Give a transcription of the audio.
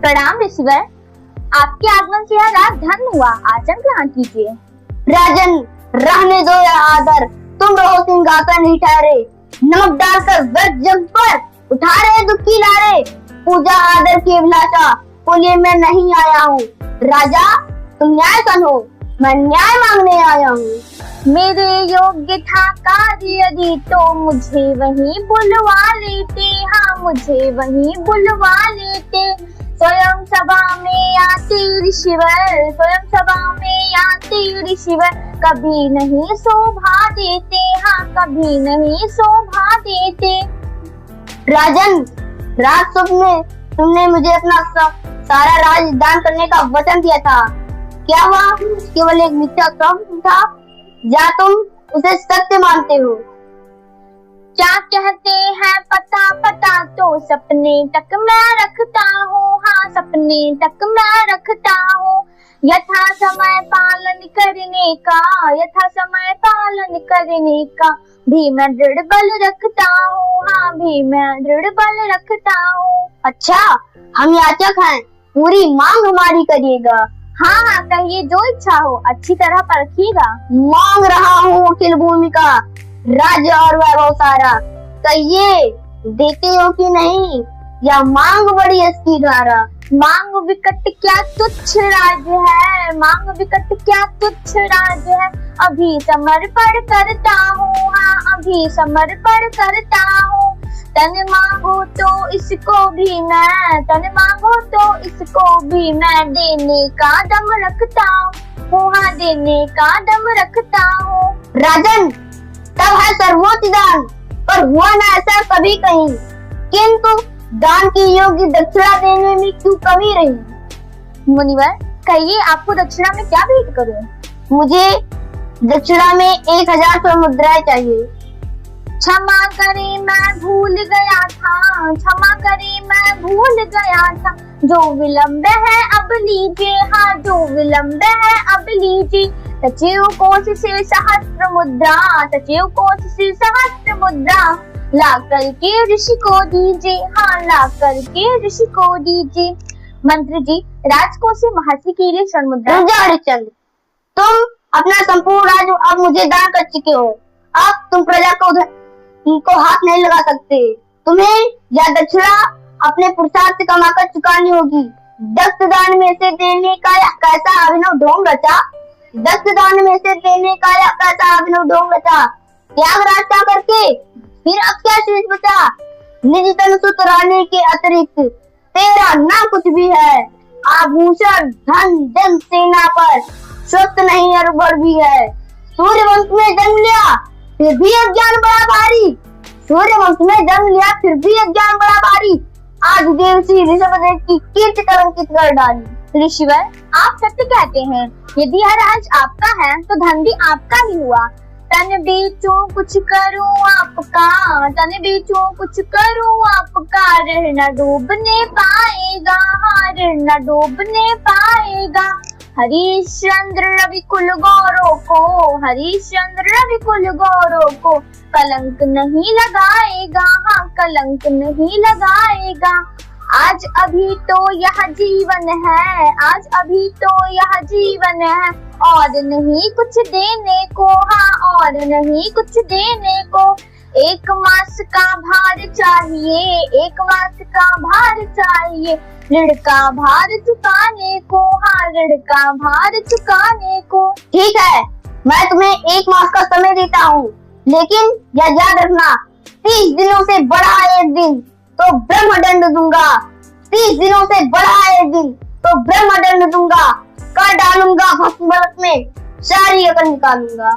प्रणाम ऋषिवर, आपके आगमन से यह रात धन्य हुआ। आसन ग्रहण कीजिए। राजन, रहने दो यह आदर, तुम रहो सिंहासन नहीं ठहरे। नमक डालकर व्रत जग पर उठा रहे दुखी लारे। पूजा आदर की अभिलाषा को लिए मैं नहीं आया हूँ। राजा, तुम न्याय सुनो, मैं न्याय मांगने आया हूँ। मेरे योग्य था कार्य यदि तो मुझे वहीं बुलवा लेते। हाँ, मुझे वहीं बुलवा लेते। स्वयं सभा में आते ऋषिवर, स्वयं सभा में आते ऋषिवर, कभी नहीं शोभा देते। हाँ, कभी नहीं शोभा देते। राजन, राज स्वप्न तुमने मुझे अपना सारा राज दान करने का वचन दिया था। क्या हुआ? केवल एक मिथ्या स्वप्न था या तुम उसे सत्य मानते हो? क्या कहते हैं पता पता तो सपने तक मैं रखता हूँ। हाँ, सपने तक मैं रखता हूँ। यथा समय पालन करने का, यथा समय पालन करने का भी मैं दृढ़ बल रखता हूँ। हाँ, भी मैं दृढ़ बल रखता हूँ। अच्छा, हम याचक हैं, पूरी मांग हमारी करिएगा। हाँ हाँ, कहिए, जो इच्छा हो अच्छी तरह परखिएगा। मांग रहा हूँ अखिल भूमि का राज्य और वैभव सारा। कहिए, देते हो कि नहीं, या मांग बड़ी अस्की धारा। मांग विकट क्या तुच्छ राज है, मांग विकट क्या तुच्छ राज है। अभी समर्पण करता हूँ। हाँ, अभी समर्पण करता हूँ। तन मांगो तो इसको भी मैं, तन मांगो तो इसको भी मैं देने का दम रखता हूँ। हाँ, देने का दम रखता हूँ। राजन, तब है सर्वोच्च दान, पर हुआ ना ऐसा कभी कहीं। किंतु दान की योग्य दक्षिणा देने में क्यों कमी रही? मुनिवर, कहिए, आपको दक्षिणा में क्या भेंट करूं? मुझे दक्षिणा में 1000 स्वर्ण मुद्राएं चाहिए। क्षमा करे मैं भूल गया था, क्षमा करे मैं भूल गया था। जो विलंब है अब लीजिए। हाँ, जो विलंब है अब लीजिए। सचिव कोष से सहस्त्र मुद्रा, सचिव कोष से सहस्त्र मुद्रा ला करके ऋषि को दीजिए। हाँ, ला करके ऋषि को दीजिए। मंत्री जी, राजकोष से महर्षि के लिए स्वर्ण मुद्रा। हरिश्चंद्र, तुम अपना संपूर्ण राज्य अब मुझे दान कर चुके हो। अब तुम प्रजा को इनको हाथ नहीं लगा सकते। तुम्हें यह दक्षिणा अपने पुरुषार्थ से कमाकर चुकानी होगी। दस्त दान में से देने का यह कैसा अभिनव ढोंग रचा, दस्त दान में से देने का यह कैसा अभिनव ढोंग रचा। त्यागराज का करके फिर अब क्या शेष बचा? निज तन सुत रानी के अतिरिक्त तेरा ना कुछ भी है। आभूषण धन जन सेना पर स्वस्थ नहीं अरबड़ भी है। सूर्यवंश में जन्म लिया फिर भी अज्ञान बड़ा भारी, सूर्यवंश में जन्म लिया फिर भी अज्ञान बड़ा भारी। आज देवसी ऋषभदेव की कीर्ति कलंकित कर डाली। ऋषिवर, आप सत्य कहते हैं। यदि यह राज आपका है तो धन भी आपका ही हुआ। तन बेचूं कुछ करूं आपका, तन बेचूं कुछ करूं आपका, ऋण न डूबने पाएगा। हाँ, ऋण न डूबने पाएगा। हरिश्चंद्र रवि कुल गौरव को, हरिश्चंद्र रवि कुल गौरव को कलंक नहीं लगाएगा। हाँ, कलंक नहीं लगाएगा। आज अभी तो यह जीवन है, आज अभी तो यह जीवन है, और नहीं कुछ देने को। हाँ, और नहीं कुछ देने को। 1 मास का भार चाहिए, 1 मास का भार चाहिए, ऋण का भार चुकाने को। हाँ, ऋण का भार चुकाने को। ठीक है, मैं तुम्हें 1 मास का समय देता हूँ, लेकिन यह याद रखना, 30 दिनों से बढ़ा एक दिन तो ब्रह्मदंड दूंगा। 30 दिनों से बढ़ा एक दिन तो ब्रह्मदंड दूंगा। कर डालूंगा भस्म बलक में, सारी अकल निकालूंगा।